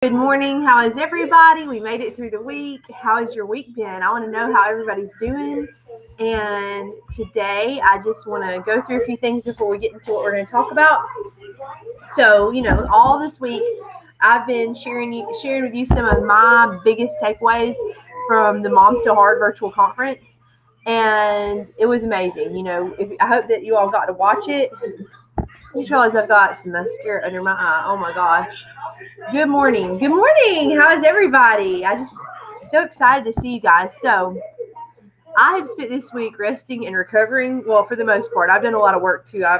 Good morning. How is everybody? We made it through the week. How has your week been? I want to know how everybody's doing. And today I just want to go through a few things before we get into what we're going to talk about. So, all this week I've been sharing with you some of my biggest takeaways from the Mom So Hard virtual conference. And it was amazing. I hope that you all got to watch it. I just realized I've got some mascara under my eye. Oh my gosh. Good morning. Good morning. How is everybody? I just so excited to see you guys. So I have spent this week resting and recovering. Well, for the most part, I've done a lot of work too. I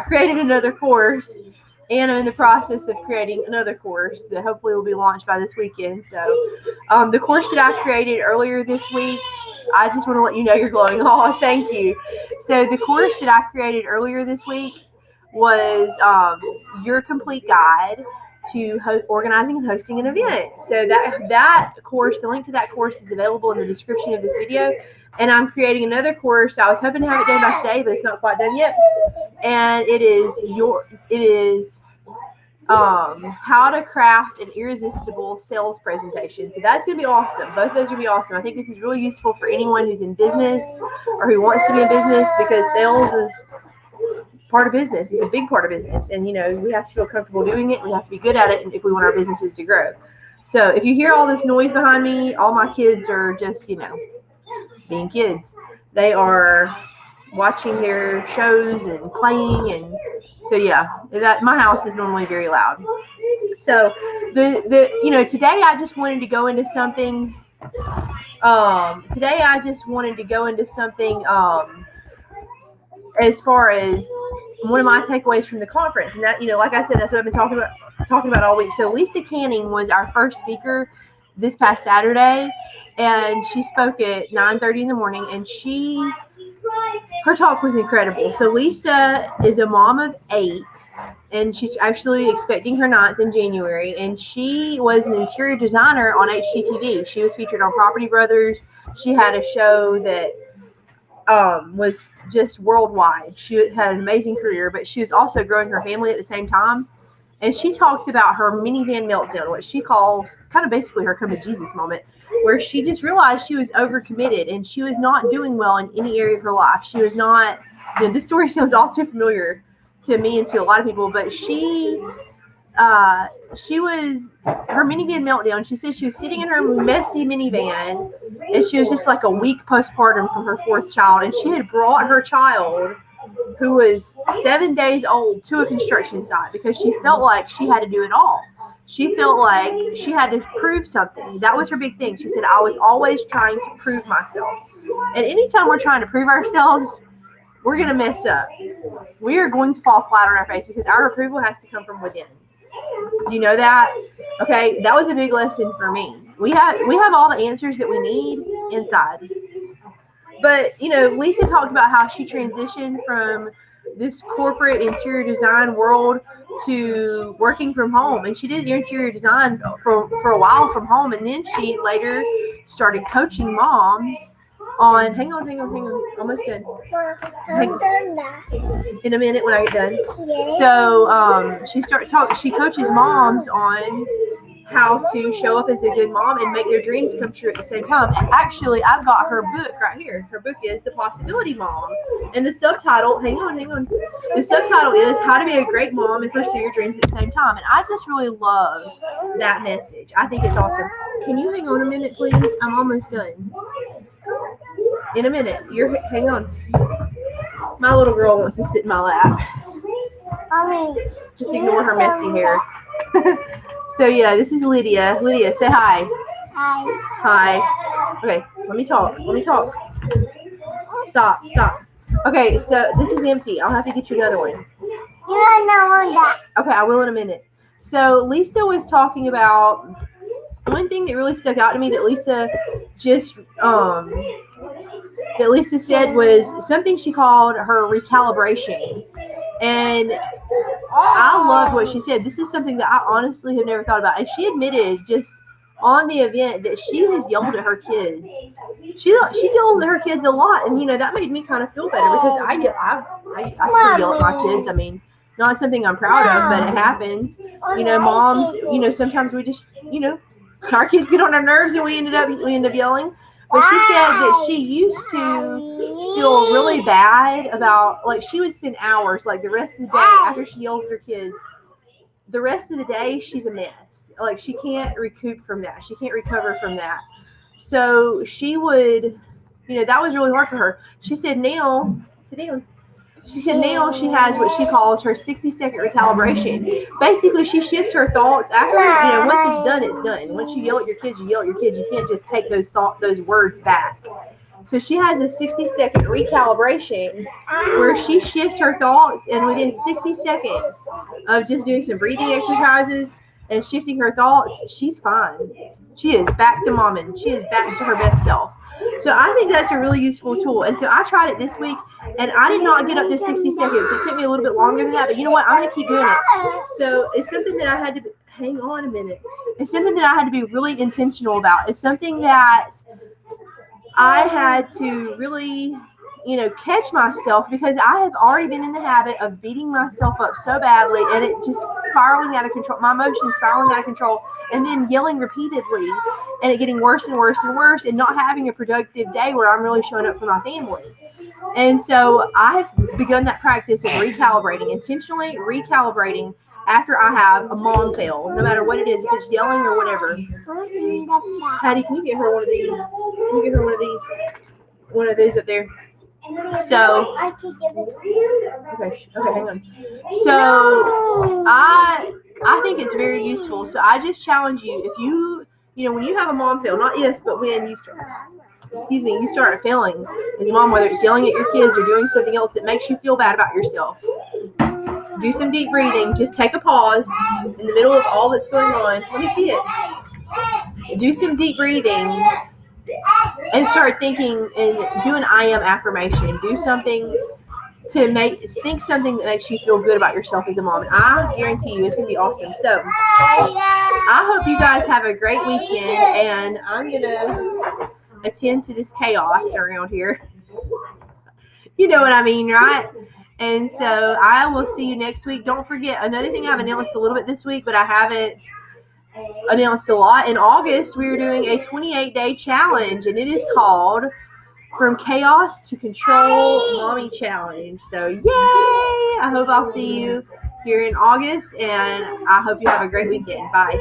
created another course, and I'm in the process of creating another course that hopefully will be launched by this weekend. So the course that I created earlier this week, I just want to let you know you're glowing. Oh, thank you. So the course that I created earlier this week was your complete guide to organizing and hosting an event. So that course, the link to that course is available in the description of this video. And I'm creating another course. I was hoping to have it done by today, but it's not quite done yet. And it is how to craft an irresistible sales presentation. So that's going to be awesome. Both of those are going to be awesome. I think this is really useful for anyone who's in business or who wants to be in business, because sales is part of business. It's a big part of business, and we have to feel comfortable doing it. We have to be good at it, and if we want our businesses to grow. So if you hear all this noise behind me, all my kids are just being kids. They are watching their shows and playing, and so yeah, that my house is normally very loud. So today I just wanted to go into something. Today I just wanted to go into something. As far as one of my takeaways from the conference, and that, like I said, that's what I've been talking about all week. So Lisa Canning was our first speaker this past Saturday, and she spoke at 9:30 in the morning, and her talk was incredible. So Lisa is a mom of 8, and she's actually expecting her 9th in January, and she was an interior designer on HGTV. She was featured on Property Brothers. She had a show that was just worldwide. She had an amazing career, but she was also growing her family at the same time. And she talked about her minivan meltdown, what she calls kind of basically her come to Jesus moment, where she just realized she was overcommitted and she was not doing well in any area of her life. She was not, this story sounds all too familiar to me and to a lot of people, but she was her minivan meltdown. She said she was sitting in her messy minivan, and she was just like a week postpartum from her 4th child, and she had brought her child, who was 7 days old, to a construction site because she felt like she had to do it all. She felt like she had to prove something. That was her big thing. She said, I was always trying to prove myself. And anytime we're trying to prove ourselves, we're going to mess up. We are going to fall flat on our face because our approval has to come from within. Do you know that? Okay, that was a big lesson for me. We have all the answers that we need inside. But, Lisa talked about how she transitioned from this corporate interior design world to working from home. And she did interior design for a while from home. And then she later started coaching moms on, hang on, almost done. In a minute when I get done. So she coaches moms on how to show up as a good mom and make their dreams come true at the same time. And actually, I've got her book right here. Her book is The Possibility Mom. And the subtitle, hang on. The subtitle is How to Be a Great Mom and Pursue Your Dreams at the Same Time. And I just really love that message. I think it's awesome. Can you hang on a minute, please? I'm almost done. In a minute. Hang on. My little girl wants to sit in my lap. Just ignore her messy hair. So yeah, this is Lydia. Lydia, say hi. Hi. Okay, let me talk. Stop. Okay, so this is empty. I'll have to get you another one. Okay, I will in a minute. So Lisa was talking about one thing that really stuck out to me that Lisa said was something she called her recalibration. And I loved what she said. This is something that I honestly have never thought about. And she admitted just on the event that she has yelled at her kids. She yells at her kids a lot, and that made me kind of feel better because I still yell at my kids. I mean, Not something I'm proud of, but it happens. Moms, sometimes we just, our kids get on our nerves and we end up yelling. But she said that she used to feel really bad about, like, she would spend hours, like, the rest of the day after she yells at her kids. The rest of the day, she's a mess. Like, she can't recoup from that. She can't recover from that. So she would, that was really hard for her. She said now, sit down. She said now she has what she calls her 60-second recalibration. Basically, she shifts her thoughts after, once it's done, it's done. Once you yell at your kids, you yell at your kids. You can't just take those words back. So she has a 60-second recalibration where she shifts her thoughts, and within 60 seconds of just doing some breathing exercises and shifting her thoughts, she's fine. She is back to momming. She is back to her best self. So I think that's a really useful tool. And so I tried it this week, and I did not get up to 60 seconds. It took me a little bit longer than that, but you know what? I'm going to keep doing it. So it's something that I had to hang on a minute. It's something that I had to be really intentional about. It's something that I had to really, catch myself, because I have already been in the habit of beating myself up so badly, and it just spiraling out of control, my emotions spiraling out of control, and then yelling repeatedly, and it getting worse and worse and worse, and not having a productive day where I'm really showing up for my family. And so I've begun that practice of recalibrating, intentionally recalibrating after I have a mom fail, no matter what it is, if it's yelling or whatever. Patty, can you get her one of these? Can you get her one of these? One of these up there. So, okay, hang on. So, I think it's very useful. So I just challenge you, if you, when you have a mom fail, not if, but when you start failing as a mom, whether it's yelling at your kids or doing something else that makes you feel bad about yourself, do some deep breathing. Just take a pause in the middle of all that's going on. Let me see it. Do some deep breathing and start thinking and do an I am affirmation. Do something to think something that makes you feel good about yourself as a mom. And I guarantee you it's going to be awesome. So I hope you guys have a great weekend, and I'm going to attend to this chaos around here. You know what I mean, right? And so I will see you next week. Don't forget, another thing I've announced a little bit this week, but I haven't announced a lot. In August, we're doing a 28-day challenge, and it is called From Chaos to Control Mommy Challenge. So, yay! I hope I'll see you here in August, and I hope you have a great weekend. Bye.